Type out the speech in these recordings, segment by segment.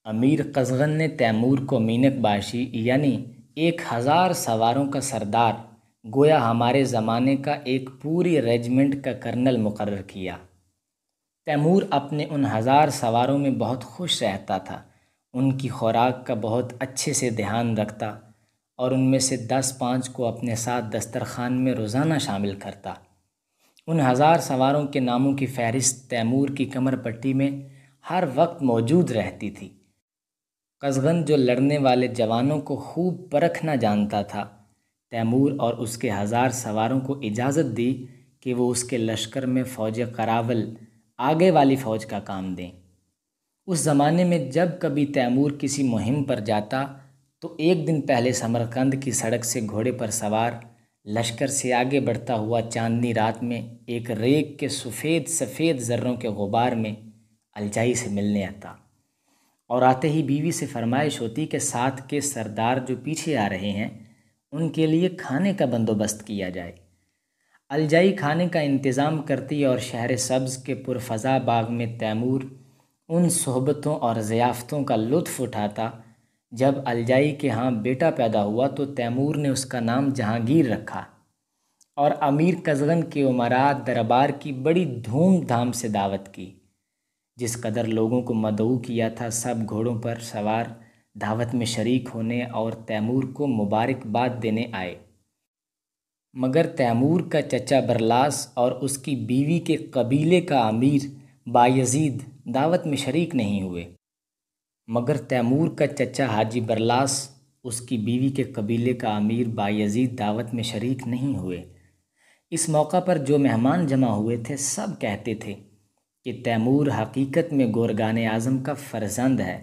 امیر قزغن نے تیمور کو مینک باشی یعنی 1000 سواروں کا سردار، گویا ہمارے زمانے کا ایک پوری ریجمنٹ کا کرنل مقرر کیا۔ تیمور اپنے ان 1000 سواروں میں بہت خوش رہتا تھا، ان کی خوراک کا بہت اچھے سے دھیان رکھتا اور ان میں سے 10-5 کو اپنے ساتھ دسترخوان میں روزانہ شامل کرتا۔ ان 1000 سواروں کے ناموں کی فہرست تیمور کی کمر پٹی میں ہر وقت موجود رہتی تھی۔ قزغن جو لڑنے والے جوانوں کو خوب پرکھنا جانتا تھا، تیمور اور اس کے 1000 سواروں کو اجازت دی کہ وہ اس کے لشکر میں فوج قراول، آگے والی فوج کا کام دیں۔ اس زمانے میں جب کبھی تیمور کسی مہم پر جاتا تو ایک دن پہلے سمرقند کی سڑک سے گھوڑے پر سوار لشکر سے آگے بڑھتا ہوا چاندنی رات میں ایک ریگ کے سفید سفید ذروں کے غبار میں الجائی سے ملنے آتا، اور آتے ہی بیوی سے فرمائش ہوتی کہ ساتھ کے سردار جو پیچھے آ رہے ہیں ان کے لیے کھانے کا بندوبست کیا جائے۔ الجائی کھانے کا انتظام کرتی اور شہر سبز کے پرفضا باغ میں تیمور ان صحبتوں اور ضیافتوں کا لطف اٹھاتا۔ جب الجائی کے ہاں بیٹا پیدا ہوا تو تیمور نے اس کا نام جہانگیر رکھا، اور امیر قزغن کے امراء دربار کی بڑی دھوم دھام سے دعوت کی۔ جس قدر لوگوں کو مدعو کیا تھا، سب گھوڑوں پر سوار دعوت میں شریک ہونے اور تیمور کو مبارکباد دینے آئے، مگر تیمور کا چچا برلاس اور اس کی بیوی کے قبیلے کا امیر بایزید دعوت میں شریک نہیں ہوئے۔ مگر تیمور کا چچا حاجی برلاس، اس کی بیوی کے قبیلے کا امیر بایزید دعوت میں شریک نہیں ہوئے۔ اس موقع پر جو مہمان جمع ہوئے تھے سب کہتے تھے کہ تیمور حقیقت میں گورگان اعظم کا فرزند ہے،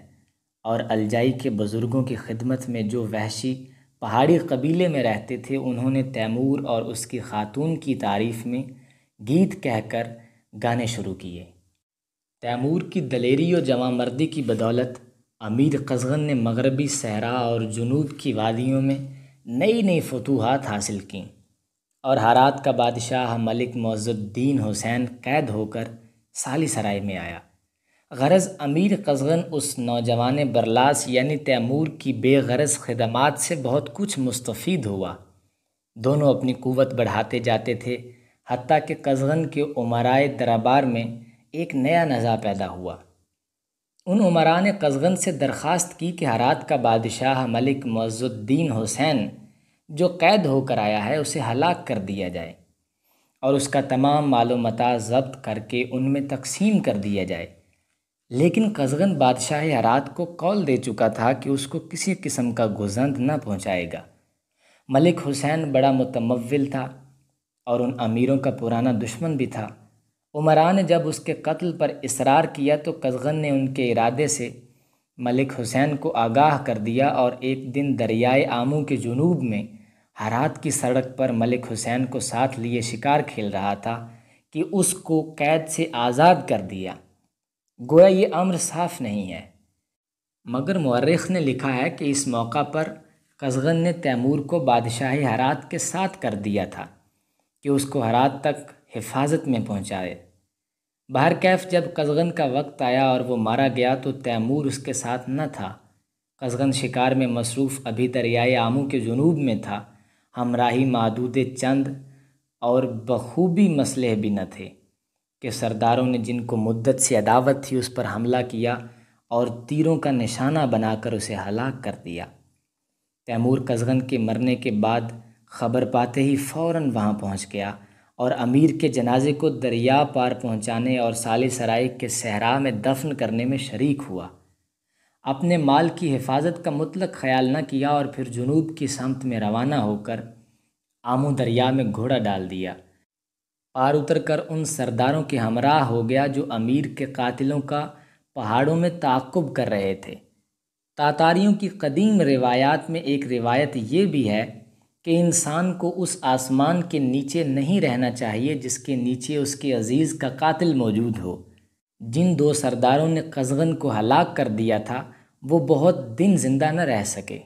اور الجائی کے بزرگوں کی خدمت میں جو وحشی پہاڑی قبیلے میں رہتے تھے انہوں نے تیمور اور اس کی خاتون کی تعریف میں گیت کہہ کر گانے شروع کیے۔ تیمور کی دلیری و جواں مردی کی بدولت امیر قزغن نے مغربی صحرا اور جنوب کی وادیوں میں نئی نئی فتوحات حاصل کیں، اور ہرات کا بادشاہ ملک معز الدین حسین قید ہو کر سالی سرائی میں آیا۔ غرض امیر قزغن اس نوجوان برلاس یعنی تیمور کی بے غرض خدمات سے بہت کچھ مستفید ہوا۔ دونوں اپنی قوت بڑھاتے جاتے تھے، حتیٰ کہ قزغن کے امرائے دربار میں ایک نیا نزاع پیدا ہوا۔ ان امراء نے قزغن سے درخواست کی کہ ہرات کا بادشاہ ملک معز الدین حسین جو قید ہو کر آیا ہے اسے ہلاک کر دیا جائے، اور اس کا تمام مال و متاع ضبط کر کے ان میں تقسیم کر دیا جائے۔ لیکن قزغن بادشاہ ہرات کو قول دے چکا تھا کہ اس کو کسی قسم کا گزند نہ پہنچائے گا۔ ملک حسین بڑا متمول تھا اور ان امیروں کا پرانا دشمن بھی تھا۔ امراء نے جب اس کے قتل پر اصرار کیا تو قزغن نے ان کے ارادے سے ملک حسین کو آگاہ کر دیا، اور ایک دن دریائے آمو کے جنوب میں ہرات کی سڑک پر ملک حسین کو ساتھ لیے شکار کھیل رہا تھا کہ اس کو قید سے آزاد کر دیا۔ گویا یہ امر صاف نہیں ہے، مگر مورخ نے لکھا ہے کہ اس موقع پر قزغن نے تیمور کو بادشاہی ہرات کے ساتھ کر دیا تھا کہ اس کو ہرات تک حفاظت میں پہنچائے۔ بہرکیف جب قزغن کا وقت آیا اور وہ مارا گیا تو تیمور اس کے ساتھ نہ تھا۔ قزغن شکار میں مصروف ابھی دریائے آمو کے جنوب میں تھا، ہمراہی محدود چند اور بخوبی مسلح بھی نہ تھے کہ سرداروں نے جن کو مدت سے عداوت تھی اس پر حملہ کیا اور تیروں کا نشانہ بنا کر اسے ہلاک کر دیا۔ تیمور قزغن کے مرنے کے بعد خبر پاتے ہی فوراً وہاں پہنچ گیا اور امیر کے جنازے کو دریا پار پہنچانے اور سالی سرائی کے صحرا میں دفن کرنے میں شریک ہوا۔ اپنے مال کی حفاظت کا مطلق خیال نہ کیا اور پھر جنوب کی سمت میں روانہ ہو کر آمو دریا میں گھوڑا ڈال دیا، پار اتر کر ان سرداروں کے ہمراہ ہو گیا جو امیر کے قاتلوں کا پہاڑوں میں تعاقب کر رہے تھے۔ تاتاریوں کی قدیم روایات میں ایک روایت یہ بھی ہے کہ انسان کو اس آسمان کے نیچے نہیں رہنا چاہیے جس کے نیچے اس کے عزیز کا قاتل موجود ہو۔ جن 2 سرداروں نے قزغن کو ہلاک کر دیا تھا وہ بہت دن زندہ نہ رہ سکے۔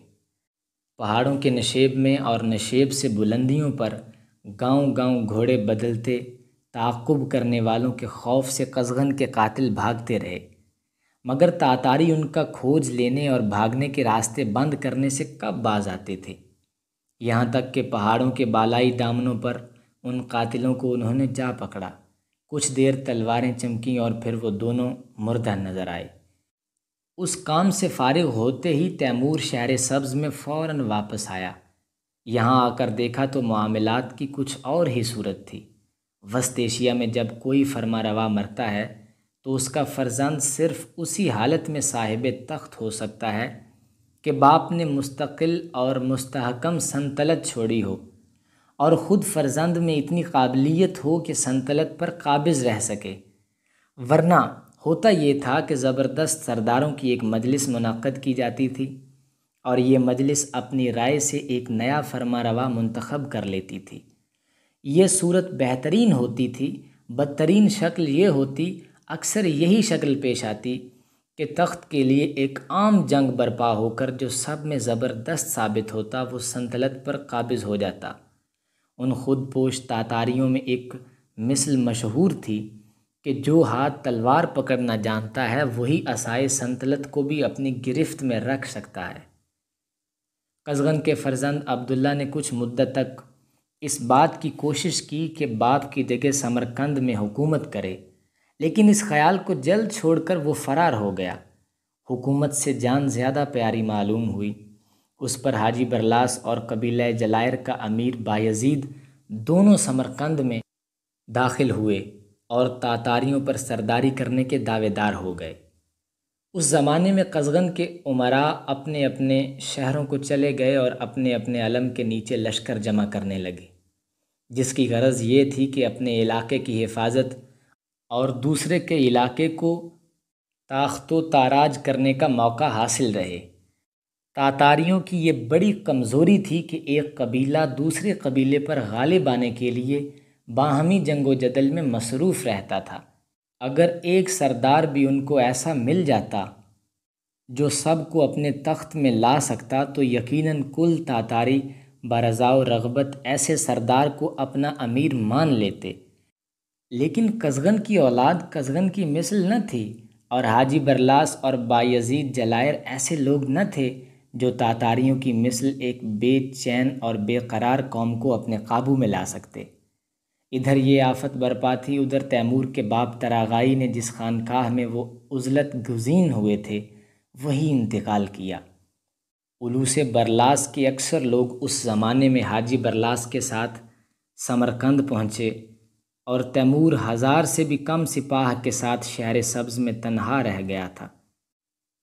پہاڑوں کے نشیب میں اور نشیب سے بلندیوں پر گاؤں گاؤں گھوڑے بدلتے، تعاقب کرنے والوں کے خوف سے قزغن کے قاتل بھاگتے رہے۔ مگر تاتاری ان کا کھوج لینے اور بھاگنے کے راستے بند کرنے سے کب باز آتے تھے؟ یہاں تک کہ پہاڑوں کے بالائی دامنوں پر ان قاتلوں کو انہوں نے جا پکڑا۔ کچھ دیر تلواریں چمکیں اور پھر وہ دونوں مردہ نظر آئے۔ اس کام سے فارغ ہوتے ہی تیمور شہر سبز میں فوراً واپس آیا۔ یہاں آ کر دیکھا تو معاملات کی کچھ اور ہی صورت تھی۔ وسط ایشیا میں جب کوئی فرما روا مرتا ہے تو اس کا فرزند صرف اسی حالت میں صاحب تخت ہو سکتا ہے کہ باپ نے مستقل اور مستحکم سلطنت چھوڑی ہو اور خود فرزند میں اتنی قابلیت ہو کہ سلطنت پر قابض رہ سکے، ورنہ ہوتا یہ تھا کہ زبردست سرداروں کی ایک مجلس منعقد کی جاتی تھی اور یہ مجلس اپنی رائے سے ایک نیا فرما روا منتخب کر لیتی تھی۔ یہ صورت بہترین ہوتی تھی، بدترین شکل یہ ہوتی، اکثر یہی شکل پیش آتی کہ تخت کے لیے ایک عام جنگ برپا ہو کر جو سب میں زبردست ثابت ہوتا وہ سلطنت پر قابض ہو جاتا۔ ان خود پوش تاتاریوں میں ایک مثل مشہور تھی کہ جو ہاتھ تلوار پکڑنا جانتا ہے وہی عصائے سلطنت کو بھی اپنی گرفت میں رکھ سکتا ہے۔ قزغن کے فرزند عبداللہ نے کچھ مدت تک اس بات کی کوشش کی کہ باپ کی جگہ سمرقند میں حکومت کرے، لیکن اس خیال کو جلد چھوڑ کر وہ فرار ہو گیا۔ حکومت سے جان زیادہ پیاری معلوم ہوئی۔ اس پر حاجی برلاس اور قبیلہ جلائر کا امیر بایزید دونوں سمرقند میں داخل ہوئے اور تاتاریوں پر سرداری کرنے کے دعوے دار ہو گئے۔ اس زمانے میں قزغن کے امراء اپنے اپنے شہروں کو چلے گئے اور اپنے اپنے علم کے نیچے لشکر جمع کرنے لگے، جس کی غرض یہ تھی کہ اپنے علاقے کی حفاظت اور دوسرے کے علاقے کو تاخت و تاراج کرنے کا موقع حاصل رہے۔ تاتاریوں کی یہ بڑی کمزوری تھی کہ ایک قبیلہ دوسرے قبیلے پر غالب آنے کے لیے باہمی جنگ و جدل میں مصروف رہتا تھا۔ اگر ایک سردار بھی ان کو ایسا مل جاتا جو سب کو اپنے تخت میں لا سکتا تو یقیناً کل تاتاری برضا و رغبت ایسے سردار کو اپنا امیر مان لیتے، لیکن قزغن کی اولاد قزغن کی مثل نہ تھی اور حاجی برلاس اور بایزید جلائر ایسے لوگ نہ تھے جو تاتاریوں کی مثل ایک بے چین اور بے قرار قوم کو اپنے قابو میں لا سکتے۔ ادھر یہ آفت برپا تھی، ادھر تیمور کے باپ طراغائی نے جس خانقاہ میں وہ عزلت گزین ہوئے تھے وہی انتقال کیا۔ اولوس برلاس کے اکثر لوگ اس زمانے میں حاجی برلاس کے ساتھ سمرقند پہنچے اور تیمور 1000 سے بھی کم سپاہ کے ساتھ شہر سبز میں تنہا رہ گیا تھا۔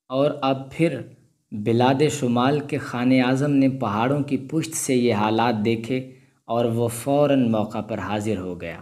اور اب پھر بلاد شمال کے خان اعظم نے پہاڑوں کی پشت سے یہ حالات دیکھے اور وہ فوراً موقع پر حاضر ہو گیا۔